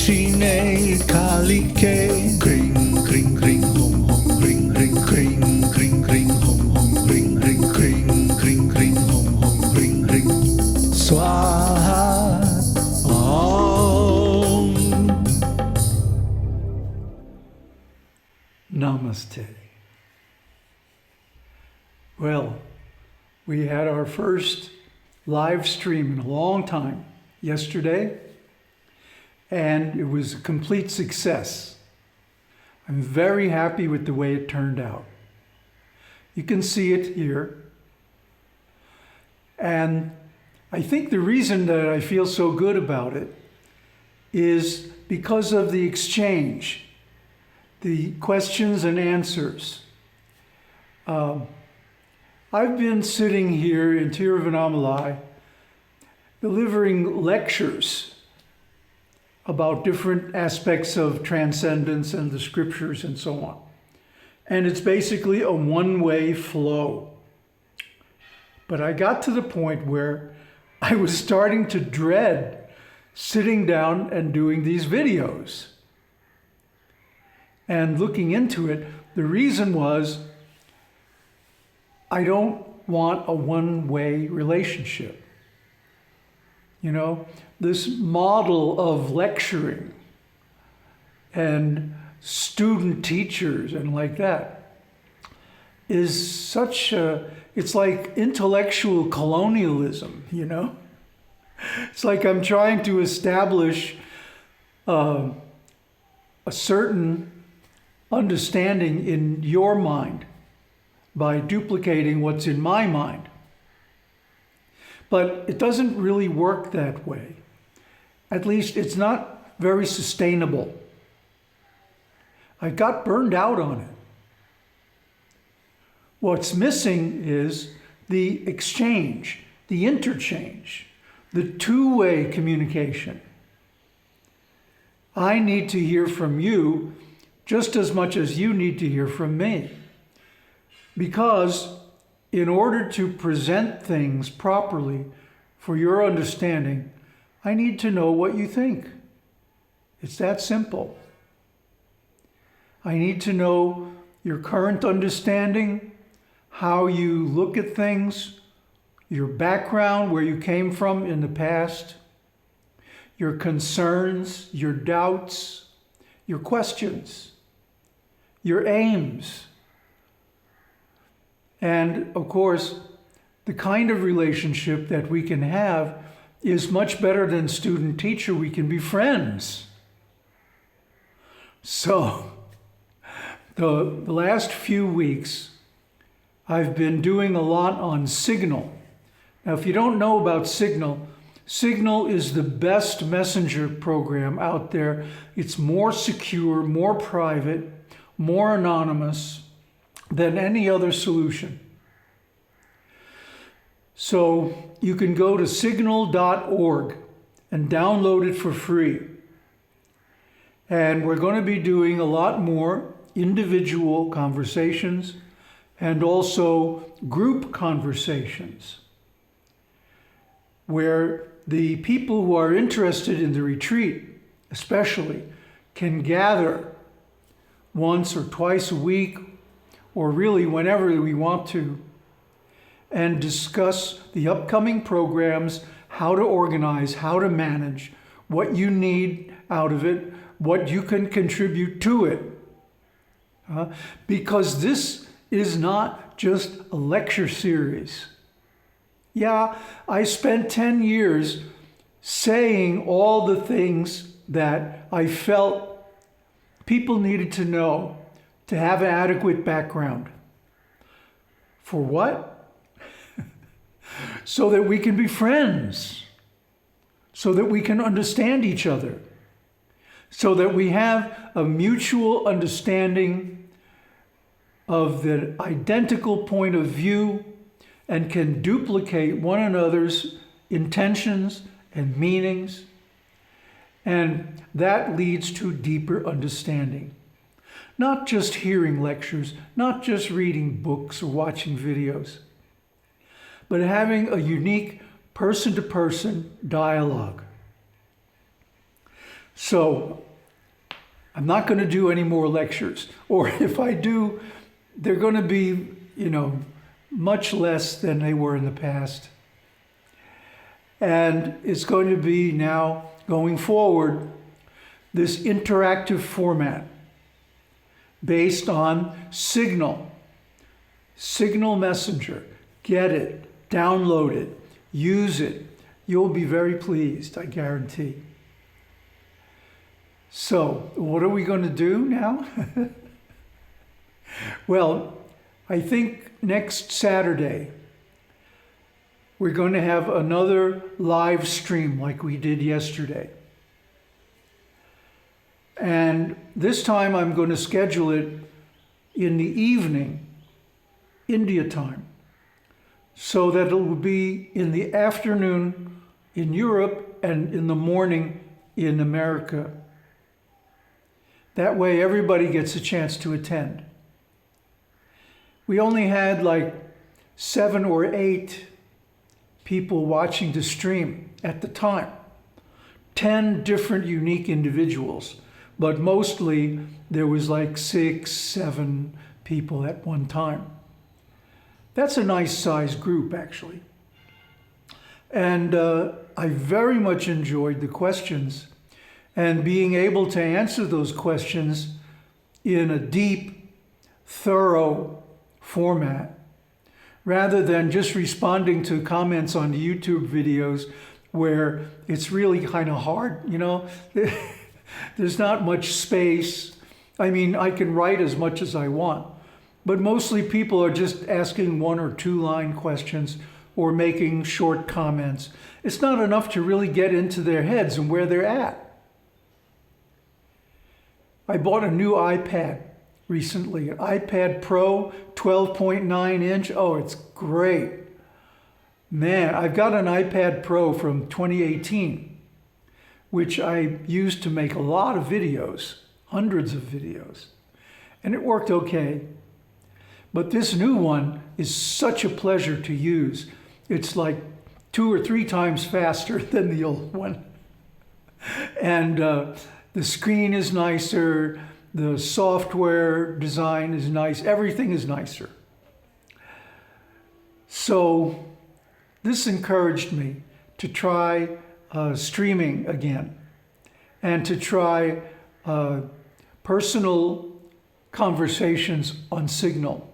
Shine Kalike. Kring, kring, kring, hom, hom, kring, kring, kring, kring, kring, hom, hom, kring, kring, kring, kring, kring, hom, hom, kring, kring. Swaha. Om. Namaste. Well, we had our first live stream in a long time yesterday, and it was a complete success. I'm very happy with the way it turned out. You can see it here. And I think the reason that I feel so good about it is because of the exchange, the questions and answers. I've been sitting here in Tiruvannamalai delivering lectures about different aspects of transcendence and the scriptures and so on. And it's basically a one-way flow. But I got to the point where I was starting to dread sitting down and doing these videos. And looking into it, the reason was I don't want a one-way relationship. You know, this model of lecturing and student teachers and like that is such a, it's like intellectual colonialism, you know? It's like I'm trying to establish a certain understanding in your mind by duplicating what's in my mind. But it doesn't really work that way. At least it's not very sustainable. I got burned out on it. What's missing is the exchange, the interchange, the two-way communication. I need to hear from you just as much as you need to hear from me. Because in order to present things properly for your understanding, I need to know what you think. It's that simple. I need to know your current understanding, how you look at things, your background, where you came from in the past, your concerns, your doubts, your questions, your aims. And of course, the kind of relationship that we can have is much better than student-teacher. We can be friends. So, the last few weeks, I've been doing a lot on Signal. Now, if you don't know about Signal, Signal is the best messenger program out there. It's more secure, more private, more anonymous than any other solution. So you can go to signal.org and download it for free. And we're going to be doing a lot more individual conversations and also group conversations where the people who are interested in the retreat, especially, can gather once or twice a week, or really whenever we want to, and discuss the upcoming programs, how to organize, how to manage, what you need out of it, what you can contribute to it. Because this is not just a lecture series. Yeah, I spent 10 years saying all the things that I felt people needed to know to have an adequate background. For what? So that we can be friends, so that we can understand each other, so that we have a mutual understanding of the identical point of view and can duplicate one another's intentions and meanings. And that leads to deeper understanding. Not just hearing lectures, not just reading books or watching videos, but having a unique person-to-person dialogue. So I'm not going to do any more lectures. Or if I do, they're going to be, much less than they were in the past. And it's going to be now, going forward, this interactive format based on Signal. Signal Messenger. Get it, download it, use it. You'll be very pleased, I guarantee. So, what are we going to do now? Well, I think next Saturday, we're going to have another live stream like we did yesterday. And this time I'm going to schedule it in the evening, India time, so that it will be in the afternoon in Europe and in the morning in America. That way everybody gets a chance to attend. We only had like 7 or 8 people watching the stream at the time. 10 different unique individuals, but mostly there was like 6, 7 people at one time. That's a nice sized group, actually. And I very much enjoyed the questions and being able to answer those questions in a deep, thorough format, rather than just responding to comments on the YouTube videos where it's really kind of hard, There's not much space. I mean, I can write as much as I want, but mostly people are just asking 1 or 2 line questions or making short comments. It's not enough to really get into their heads and where they're at. I bought a new iPad recently, an iPad Pro, 12.9 inch. Oh, it's great. Man, I've got an iPad Pro from 2018, which I used to make a lot of videos, hundreds of videos, and it worked okay. But this new one is such a pleasure to use. It's like 2 or 3 times faster than the old one. And the screen is nicer, the software design is nice, everything is nicer. So this encouraged me to try streaming again and to try personal conversations on Signal.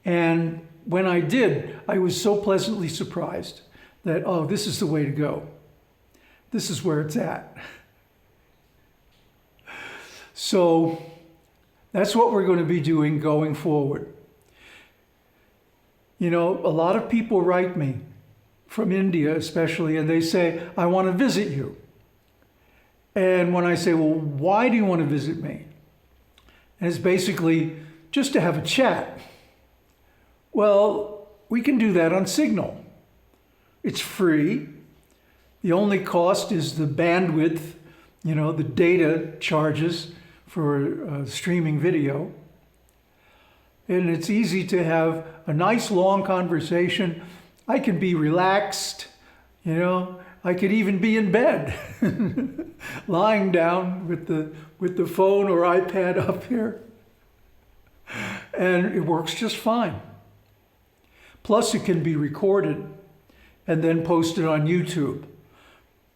And when I did, I was so pleasantly surprised that, oh, this is the way to go. This is where it's at. So that's what we're going to be doing going forward. A lot of people write me, from India especially, and they say, I want to visit you. And when I say, well, why do you want to visit me? And it's basically just to have a chat. Well, we can do that on Signal. It's free. The only cost is the bandwidth, the data charges for streaming video. And it's easy to have a nice long conversation. I can be relaxed, I could even be in bed, lying down with the phone or iPad up here. And it works just fine. Plus it can be recorded and then posted on YouTube.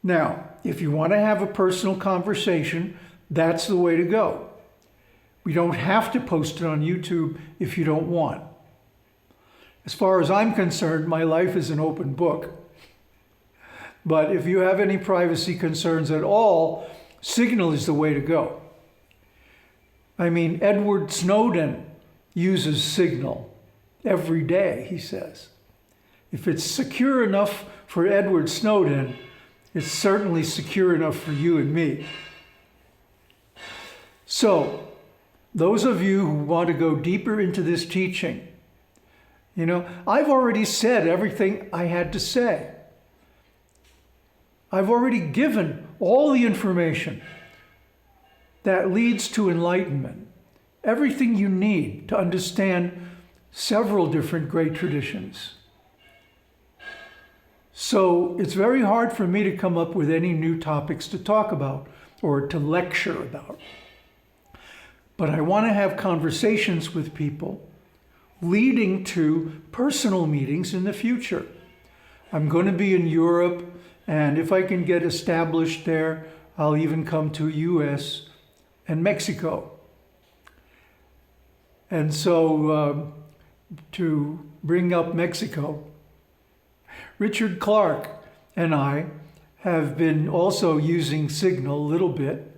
Now, if you want to have a personal conversation, that's the way to go. We don't have to post it on YouTube if you don't want. As far as I'm concerned, my life is an open book. But if you have any privacy concerns at all, Signal is the way to go. I mean, Edward Snowden uses Signal every day, he says. If it's secure enough for Edward Snowden, it's certainly secure enough for you and me. So, those of you who want to go deeper into this teaching, I've already said everything I had to say. I've already given all the information that leads to enlightenment, everything you need to understand several different great traditions. So it's very hard for me to come up with any new topics to talk about or to lecture about. But I want to have conversations with people leading to personal meetings in the future. I'm going to be in Europe, and if I can get established there, I'll even come to US and Mexico. And so to bring up Mexico, Richard Clark and I have been also using Signal a little bit,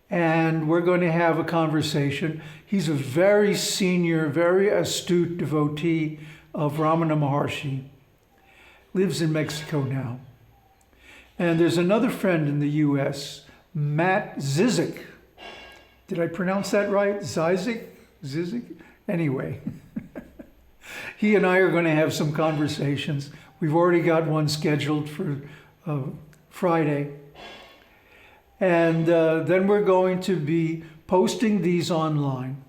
and we're going to have a conversation. He's a very senior, very astute devotee of Ramana Maharshi, lives in Mexico now. And there's another friend in the US, Matt Zizik. Did I pronounce that right? Zizik? Anyway, he and I are going to have some conversations. We've already got one scheduled for Friday. And then we're going to be posting these online.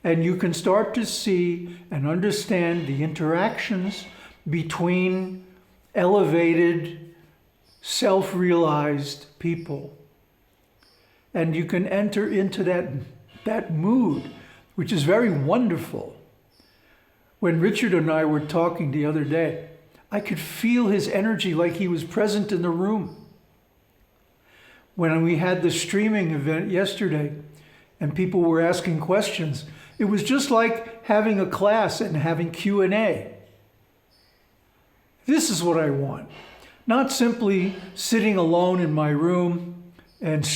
And you can start to see and understand the interactions between elevated, self-realized people. And you can enter into that mood, which is very wonderful. When Richard and I were talking the other day, I could feel his energy like he was present in the room. When we had the streaming event yesterday and people were asking questions, it was just like having a class and having Q&A. This is what I want. Not simply sitting alone in my room and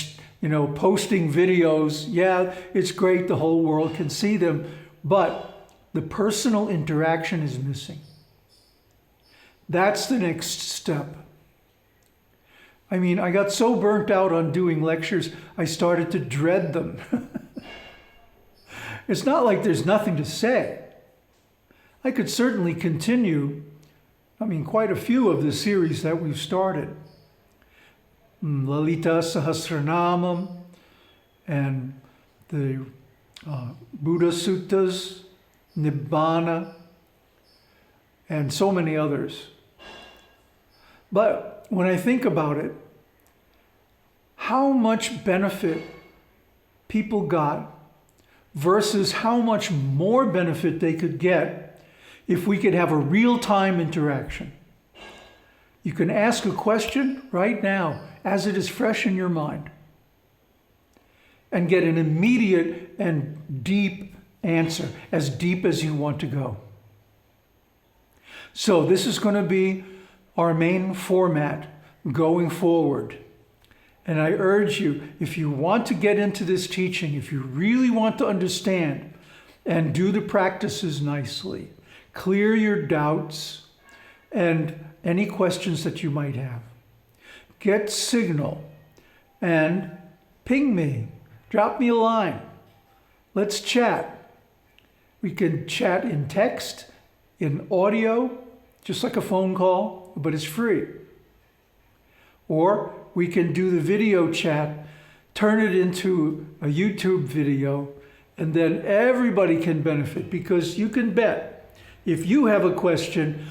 posting videos. Yeah, it's great, the whole world can see them, but the personal interaction is missing. That's the next step. I mean, I got so burnt out on doing lectures, I started to dread them. It's not like there's nothing to say. I could certainly continue, quite a few of the series that we've started. Lalita Sahasranamam and the Buddha Suttas, Nibbana, and so many others. But when I think about it, how much benefit people got versus how much more benefit they could get if we could have a real-time interaction. You can ask a question right now as it is fresh in your mind and get an immediate and deep answer, as deep as you want to go. So this is going to be our main format going forward. And I urge you, if you want to get into this teaching, if you really want to understand and do the practices nicely, clear your doubts and any questions that you might have, get Signal and ping me, drop me a line. Let's chat. We can chat in text, in audio, just like a phone call, but it's free. Or we can do the video chat, turn it into a YouTube video, and then everybody can benefit, because you can bet if you have a question,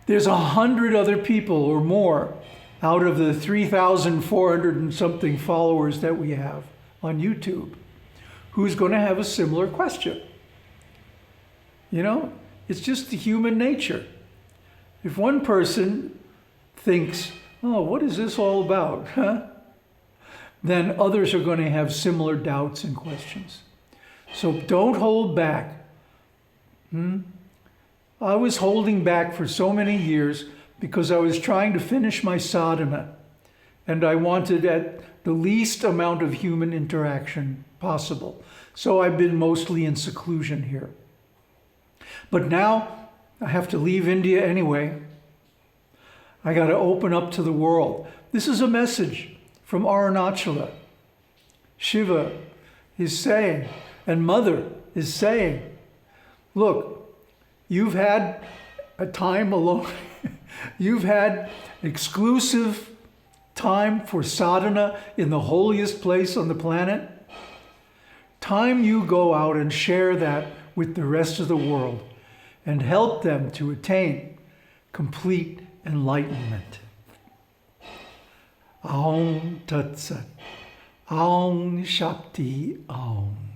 there's 100 other people or more out of the 3,400 and something followers that we have on YouTube who's going to have a similar question. It's just the human nature. If one person thinks, oh, what is this all about? Then others are going to have similar doubts and questions. So don't hold back. I was holding back for so many years because I was trying to finish my sadhana, and I wanted at the least amount of human interaction possible. So I've been mostly in seclusion here. But now I have to leave India anyway. I got to open up to the world. This is a message from Arunachala. Shiva is saying, and Mother is saying, look, you've had a time alone. You've had exclusive time for sadhana in the holiest place on the planet. Time you go out and share that with the rest of the world and help them to attain complete enlightenment. Aum Tat Sat. Aum Shakti Aum.